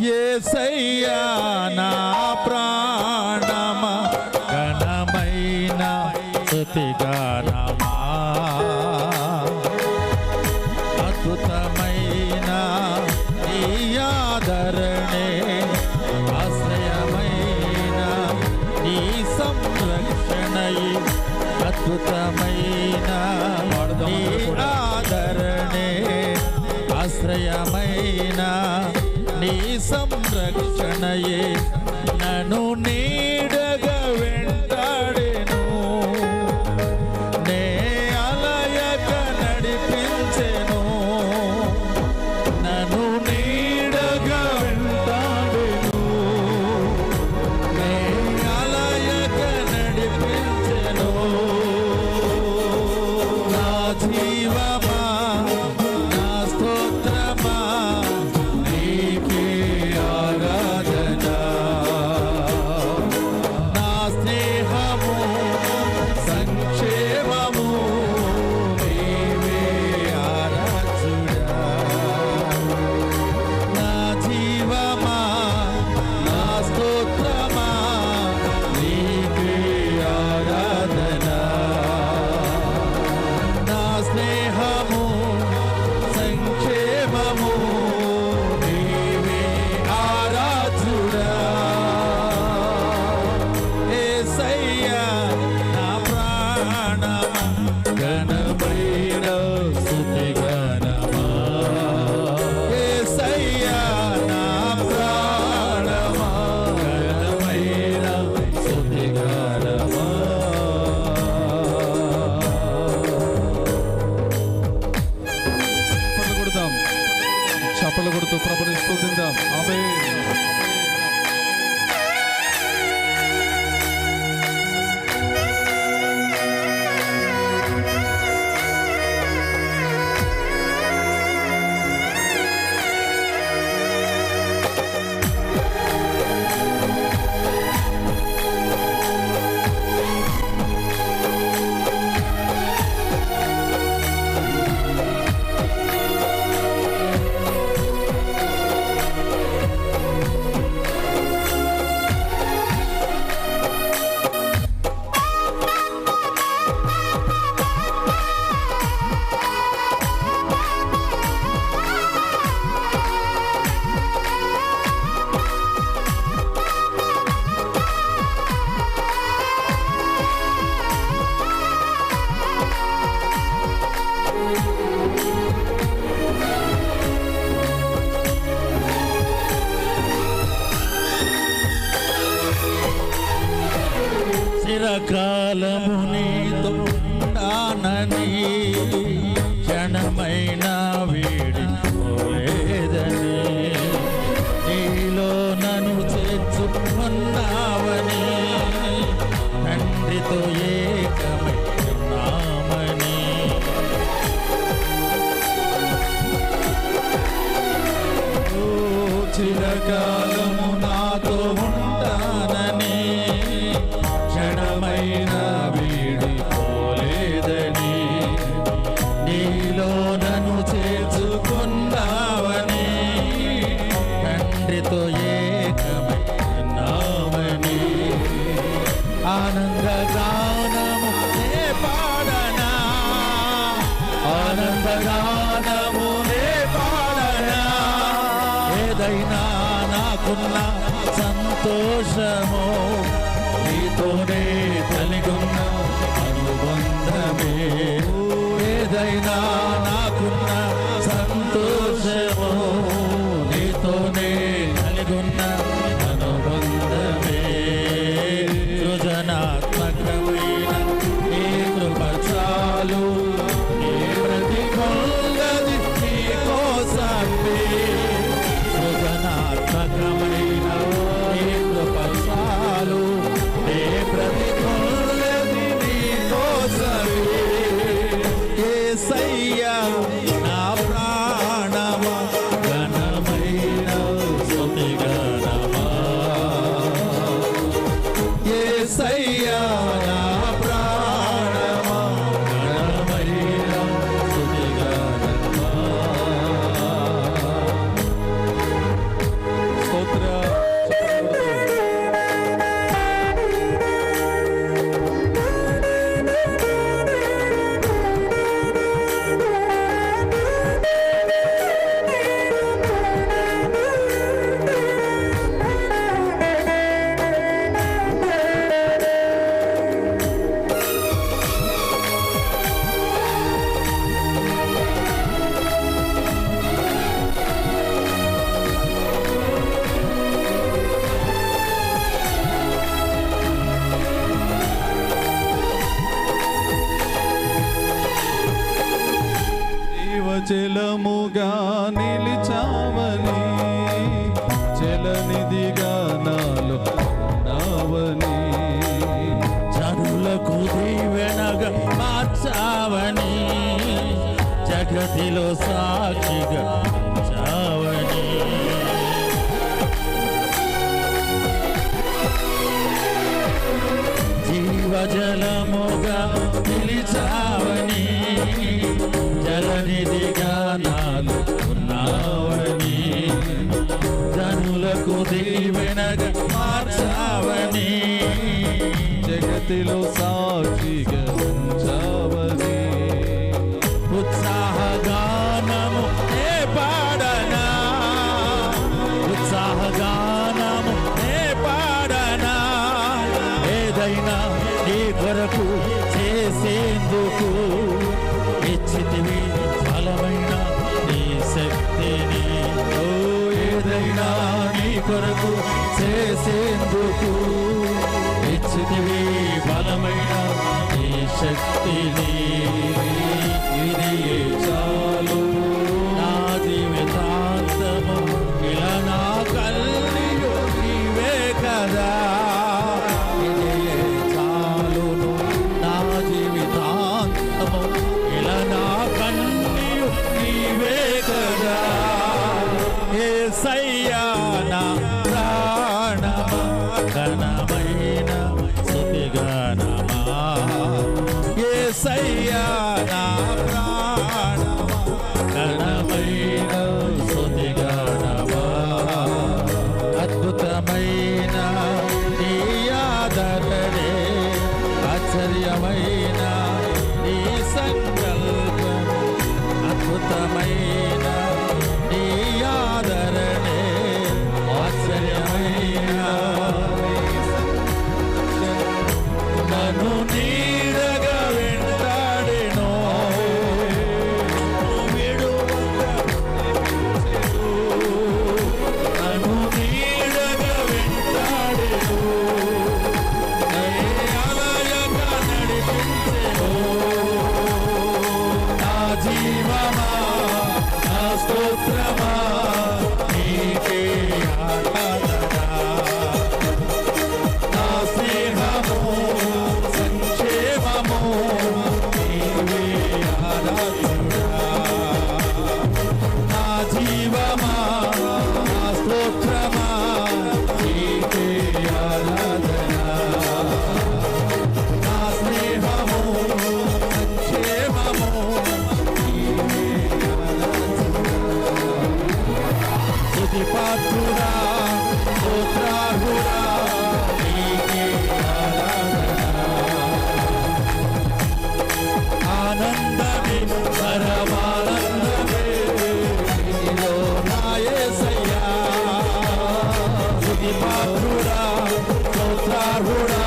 యేసయ్యా నా ప్రాణమా ఘనమైన స్తుతిగానమా అద్భుతమైన నీ ఆదరణే ఆశ్రయమైన నీ సంరక్షణయే అద్భుతమైన నీ ఆదరణే ఆశ్రయమైన నీ సంరక్షణయే నన్ను నీడగా వెంటాడెను నే అలయక నడిపించెను నన్ను నీడగా వెంటాడెను నే అలయక నడిపించెను నా జీవమా నా స్తోత్రమా నీకే ఆరాధన నా స్నేహము సంక్షేమము నీవే ఆరాధుడా నా జీవమా నా స్తోత్రమా నీకే ఆరాధన నా స్నేహము సంక్షేమము నీవే ఆరాధుడా యేసయ్యా నా ప్రాణమా ఘనమైన స్తుతిగానమా యేసయ్యా నా ప్రాణమా ఘనమైన స్తుతిగానమా చప్పలు కొడుతూ ప్రభుని స్తుతిద్దాం. ఆమేన్. చిరకాలము నీతో ఉంటానని క్షణమైన వీడిపోలేదని నీలో నన్ను చేర్చుకున్నావని తండ్రితో ఏకమై ఉన్నామని చిరకాలము నాతో ఉంటానని క్షణమైన వీడిపోలేదని నీలో నన్ను చేర్చుకున్నావని తండ్రితో ఏకమై ఉన్నామని ఆనందగానము నే పాడనా ఆనందగానము నే పాడనా ఏదైనా నాకున్న సంతోషము నీతోనే కలిగున్న అనుబంధమే ఏదైనా నాకున్న సంతోషము నీతోనే కలిగున్న అనుబంధమే సృజనాత్మకమైన నీ కృప చాలు నీ ప్రతిఫలది నీ కోసమే సృజనాత్మకమైన నీ కృప చాలు నీ ప్రతిఫలది నీ కోసమే యేసయ్యా నా ప్రాణమా ఘనమైన సాక్షిగా చావని జీవజలముగా నిలిచావని జలనిధిగా నాలు ఉన్నావని జనులకు దీవెనగా మార్చావని జగతిలో సాక్షిగా ఉంచావని ఉత్సాహగానము ఏ పాడనా ఉత్సాహగానము ఏ పాడనా ఏదైనా నీ కొరకు చేసేందుకు ఇచ్చితివి బలమైన నీ శక్తిని ఓ ఏదైనా నీ కొరకు చేసేందుకు ఇచ్చితివి బలమైన నీ శక్తిని ఇది చాలు నా జీవితాంతము ఇలా నా కల్లియు నీవే కదా ఇది చాలును నా జీవితాంతము ఇలా నా కల్లియు నీవే కదా యేసయ్యా నా ప్రాణమా ఘనమైన స్తుతిగానమా యేసయ్యా నా ప్రాణమా ఘనమైన స్తుతిగానమా అద్భుతమైన నీ ఆదరణే ఆశ్చర్యమైన నీ సంకల్పం అద్భుతమైన నీ ఆదరణే ఆశ్చర్యమైన నన్ను నీడగా వెంటాడెను నన్ను నీడగా వెంటాడెను అలయగా నడిపించెను నా జీవమా నా స్తోత్రమా నీకే ఆరాధన నా స్నేహము సంక్షేమము నీవే ఆరాధన నా జీవమా నా స్తోత్రమా నీకే ఆరాధన నా స్నేహము సంక్షేమము నీవే ఆరాధన స్తుతి పాత్రుడా స్తోత్రార్హుడా నీకే ఆరాధన ఆనందమే పరమానందమే నీలో నా యేసయ్యా స్తుతి పాత్రుడా స్తోత్రార్హుడా